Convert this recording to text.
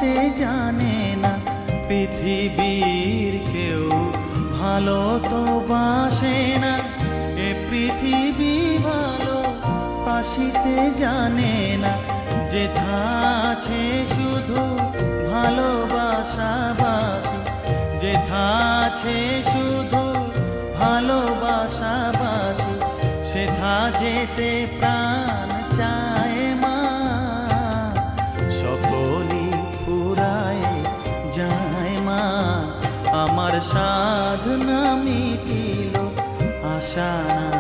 আসিতে জানে না। পৃথিবীর কেউ ভালো তো বাসে না, এ পৃথিবী ভালো আসিতে জানে না। যেথা আছে শুধু ভালোবাসাবাসি, যেথা আছে শুধু ভালোবাসাবাসি, সেথা যেতে প্রাণ চায় মা। সকলই ফুরায় যায় মা, আমার সাধনা মিটিল, আশা না